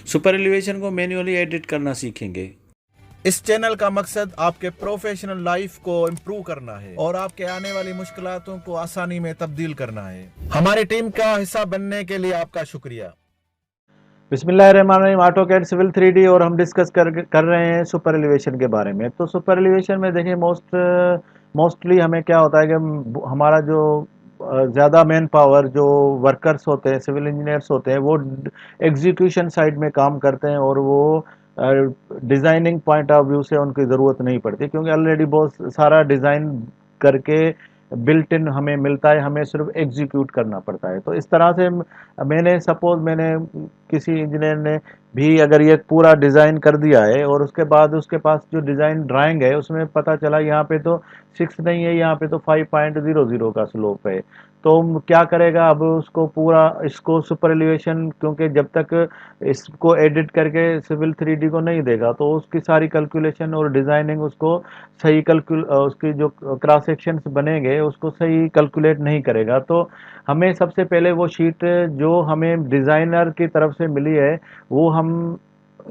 Super elevation को manually edit करना सीखेंगे। इस चैनल का मकसद आपके प्रोफेशनल लाइफ को इम्प्रूव करना है और आपके आने वाली मुश्किलातों को आसानी में तब्दील करना है। हमारी टीम का हिस्सा बनने के लिए आपका शुक्रिया। बिस्मिल्लाहिर्रहमानिर्रहीम, ऑटोकैड सिविल 3D और हम डिस्कस कर रहे हैं सुपर एलिवेशन के बारे में। तो सुपर एलिवेशन में देखिए मोस्टली हमें क्या होता है कि हमारा जो ज़्यादा मैन पावर जो वर्कर्स होते हैं, सिविल इंजीनियर्स होते हैं, वो एग्जीक्यूशन साइड में काम करते हैं और वो डिज़ाइनिंग पॉइंट ऑफ व्यू से उनकी ज़रूरत नहीं पड़ती, क्योंकि ऑलरेडी बहुत सारा डिज़ाइन करके बिल्ट इन हमें मिलता है, हमें सिर्फ एग्जीक्यूट करना पड़ता है। तो इस तरह से मैंने किसी इंजीनियर ने भी अगर ये पूरा डिज़ाइन कर दिया है और उसके बाद उसके पास जो डिज़ाइन ड्राइंग है उसमें पता चला यहाँ पे तो 6 नहीं है, यहाँ पे तो 5.00 का स्लोप है, तो क्या करेगा अब उसको पूरा इसको सुपर एलिवेशन, क्योंकि जब तक इसको एडिट करके सिविल 3D को नहीं देगा तो उसकी सारी कैलकुलेशन और डिज़ाइनिंग उसको सही उसकी जो क्रॉस सेक्शंस बनेंगे उसको सही कैलकुलेट नहीं करेगा। तो हमें सबसे पहले वो शीट जो हमें डिज़ाइनर की तरफ से मिली है वो हम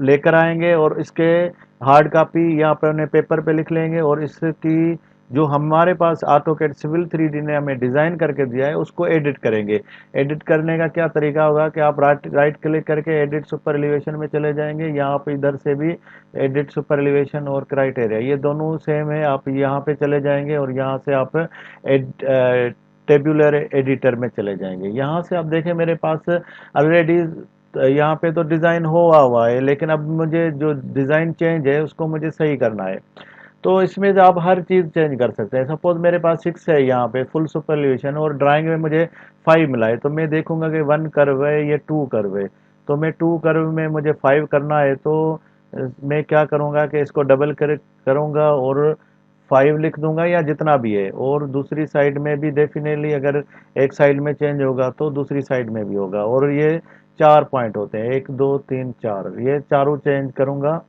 लेकर आएंगे और इसके हार्ड कॉपी यहाँ पर उन्हें पेपर पे लिख लेंगे और इसकी जो हमारे पास ऑटोकैड सिविल 3D ने हमें डिज़ाइन करके दिया है उसको एडिट करेंगे। एडिट करने का क्या तरीका होगा कि आप राइट क्लिक करके एडिट सुपर एलिवेशन में चले जाएंगे, यहाँ पे इधर से भी एडिट सुपर एलिवेशन और क्राइटेरिया ये दोनों सेम है, आप यहाँ पे चले जाएंगे और यहाँ से आप टेबुलर एडिटर में चले जाएंगे। यहाँ से आप देखें मेरे पास ऑलरेडी यहाँ पे तो डिज़ाइन हुआ है, लेकिन अब मुझे जो डिज़ाइन चेंज है उसको मुझे सही करना है। तो इसमें तो आप हर चीज़ चेंज कर सकते हैं। सपोज मेरे पास 6 है यहाँ पे फुल सुपर एलिवेशन और ड्राइंग में मुझे 5 मिला है, तो मैं देखूंगा कि 1 कर्व है ये 2 कर्व है, तो मैं 2 कर्व में मुझे 5 करना है, तो मैं क्या करूँगा कि इसको डबल करूँगा और 5 लिख दूंगा या जितना भी है, और दूसरी साइड में भी डेफिनेटली अगर एक साइड में चेंज होगा तो दूसरी साइड में भी होगा। और ये 4 पॉइंट होते हैं, 1 2 3 4, ये चारों चेंज करूँगा।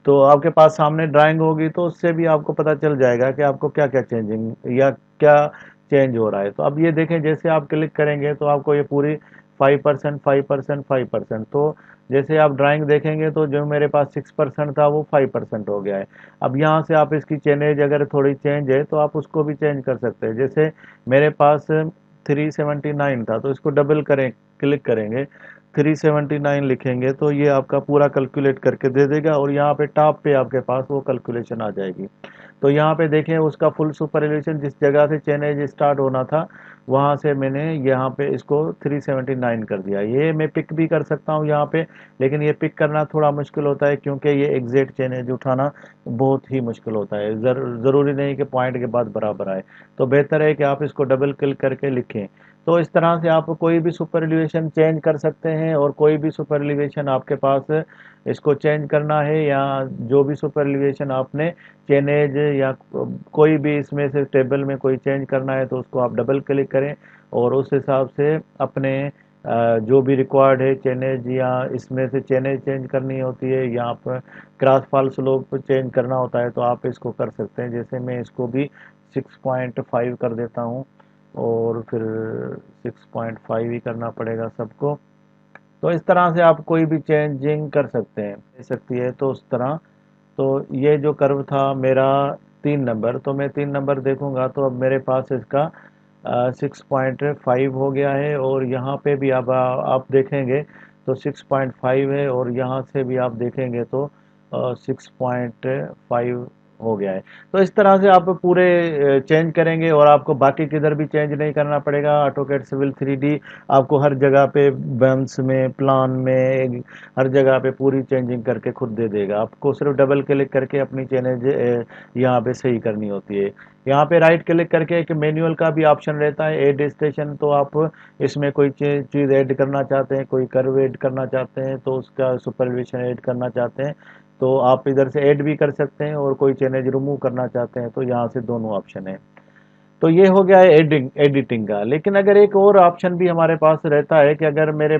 तो आपके पास सामने ड्राइंग होगी तो उससे भी आपको पता चल जाएगा कि आपको क्या क्या चेंजिंग या क्या चेंज हो रहा है। तो अब ये देखें जैसे आप क्लिक करेंगे तो आपको ये पूरी 5% 5% 5%, तो जैसे आप ड्राइंग देखेंगे तो जो मेरे पास 6% था वो 5% हो गया है। अब यहाँ से आप इसकी चेंज अगर थोड़ी चेंज है तो आप उसको भी चेंज कर सकते हैं। जैसे मेरे पास 379 था तो इसको डबल करें, क्लिक करेंगे 379 लिखेंगे तो ये आपका पूरा कैलकुलेट करके दे देगा और यहाँ पे टॉप पे आपके पास वो कैलकुलेशन आ जाएगी। तो यहाँ पे देखें उसका फुल सुपर एलिवेशन जिस जगह से चेनेज स्टार्ट होना था वहाँ से मैंने यहाँ पे इसको 379 कर दिया। ये मैं पिक भी कर सकता हूँ यहाँ पे, लेकिन ये पिक करना थोड़ा मुश्किल होता है क्योंकि ये एग्जैक्ट चेनेज उठाना बहुत ही मुश्किल होता है। ज़रूरी नहीं कि पॉइंट के बाद बराबर आए, तो बेहतर है कि आप इसको डबल क्लिक करके लिखें। तो इस तरह से आप कोई भी सुपर एलिवेशन चेंज कर सकते हैं और कोई भी सुपर एलिवेशन आपके पास इसको चेंज करना है या जो भी सुपर एलिवेशन आपने चेनेज या कोई भी इसमें से टेबल में कोई चेंज करना है तो उसको आप डबल क्लिक करें और उस हिसाब से अपने जो भी रिक्वायर्ड है चेनेज या इसमें से चेनेज चेंज करनी होती है या आप क्रॉस फॉल स्लोप चेंज करना होता है तो आप इसको कर सकते हैं। जैसे मैं इसको भी 6.5 कर देता हूँ और फिर 6.5 ही करना पड़ेगा सबको। तो इस तरह से आप कोई भी चेंजिंग कर सकते हैं, दे सकती है तो उस तरह। तो ये जो कर्व था मेरा 3 नंबर, तो मैं 3 नंबर देखूंगा तो अब मेरे पास इसका 6.5 हो गया है और यहाँ पे भी अब आप देखेंगे तो 6.5 है और यहाँ से भी आप देखेंगे तो 6.5 हो गया है। तो इस तरह से आप पूरे चेंज करेंगे और आपको बाकी किधर भी चेंज नहीं करना पड़ेगा। ऑटोकैड सिविल 3D आपको हर जगह पे बम्स में, प्लान में, हर जगह पे पूरी चेंजिंग करके खुद दे देगा। आपको सिर्फ डबल क्लिक करके अपनी चेंज यहाँ पे सही करनी होती है। यहाँ पे राइट क्लिक करके एक मैनुअल का भी ऑप्शन रहता है, एड स्टेशन, तो आप इसमें कोई चीज़ ऐड करना चाहते हैं, कोई कर्व ऐड करना चाहते हैं तो उसका सुपरविजन ऐड करना चाहते हैं तो आप इधर से ऐड भी कर सकते हैं और कोई चेंज रिमूव करना चाहते हैं तो यहाँ से दोनों ऑप्शन है। तो ये हो गया है एडिटिंग का। लेकिन अगर एक और ऑप्शन भी हमारे पास रहता है कि अगर मेरे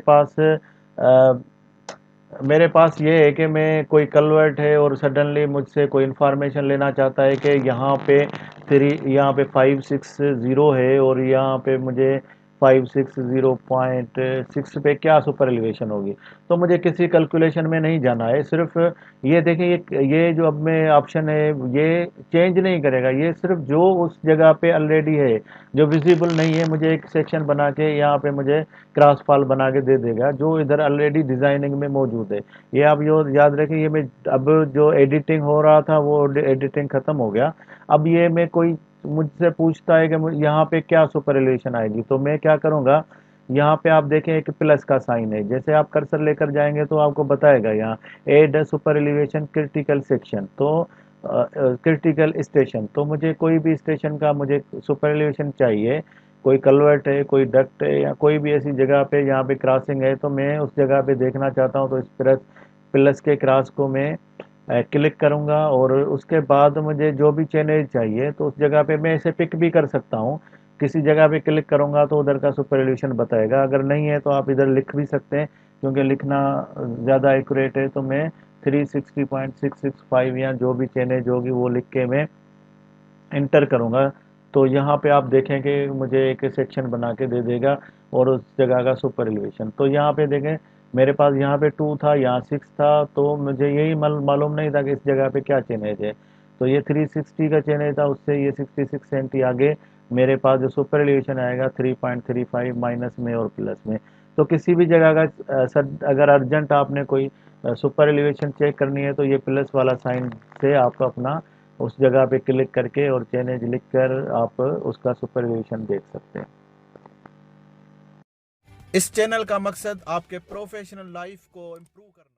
पास ये है कि मैं कोई कन्वर्ट है और सडनली मुझसे कोई इन्फॉर्मेशन लेना चाहता है कि यहाँ पे 560 है और यहाँ पे मुझे 0.56 0.6 पे क्या सुपर एलिवेशन होगी। तो मुझे किसी कैलकुलेशन में नहीं जाना है, सिर्फ ये देखिए ये जो अब में ऑप्शन है ये चेंज नहीं करेगा, ये सिर्फ जो उस जगह पे ऑलरेडी है जो विजिबल नहीं है मुझे एक सेक्शन बना के यहाँ पे मुझे क्रॉस फॉल बना के दे देगा जो इधर ऑलरेडी डिजाइनिंग में मौजूद है। ये आप यो याद रखें, ये मैं अब जो एडिटिंग हो रहा था वो एडिटिंग खत्म हो गया। अब ये मैं कोई मुझसे पूछता है कि यहाँ पे क्या सुपर एलिवेशन आएगी, तो मैं क्या करूँगा, यहाँ पे आप देखें एक प्लस का साइन है, जैसे आप कर्सर लेकर जाएंगे तो आपको बताएगा यहाँ add super elevation critical section, तो क्रिटिकल स्टेशन। तो मुझे कोई भी स्टेशन का मुझे सुपर एलिवेशन चाहिए, कोई कलवर्ट है, कोई डक्ट है, या कोई भी ऐसी जगह पे यहाँ पे क्रॉसिंग है तो मैं उस जगह पे देखना चाहता हूँ, तो इस प्लस के क्रॉस को मैं क्लिक करूँगा और उसके बाद मुझे जो भी चैनल चाहिए तो उस जगह पे मैं इसे पिक भी कर सकता हूँ। किसी जगह पे क्लिक करूँगा तो उधर का सुपर एलिवेशन बताएगा, अगर नहीं है तो आप इधर लिख भी सकते हैं, क्योंकि लिखना ज़्यादा एक्यूरेट है। तो मैं 360.665 या जो भी चैनल होगी वो लिख के मैं इंटर करूँगा, तो यहाँ पे आप देखें कि मुझे एक सेक्शन बना के दे देगा और उस जगह का सुपर एलिवेशन। तो यहाँ पे देखें मेरे पास यहाँ पे 2 था, यहाँ 6 था, तो मुझे यही मालूम नहीं था कि इस जगह पे क्या चेंज है। तो ये 360 का चेंज था, उससे ये 66 सेंटी आगे मेरे पास जो सुपर एलिवेशन आएगा 3.35 माइनस में और प्लस में। तो किसी भी जगह का अगर अर्जेंट आपने कोई सुपर एलिवेशन चेक करनी है तो ये प्लस वाला साइन से आप अपना उस जगह पे क्लिक करके और चेंज लिख कर आप उसका सुपर एलिवेशन देख सकते हैं। इस चैनल का मकसद आपके प्रोफेशनल लाइफ को इम्प्रूव करना।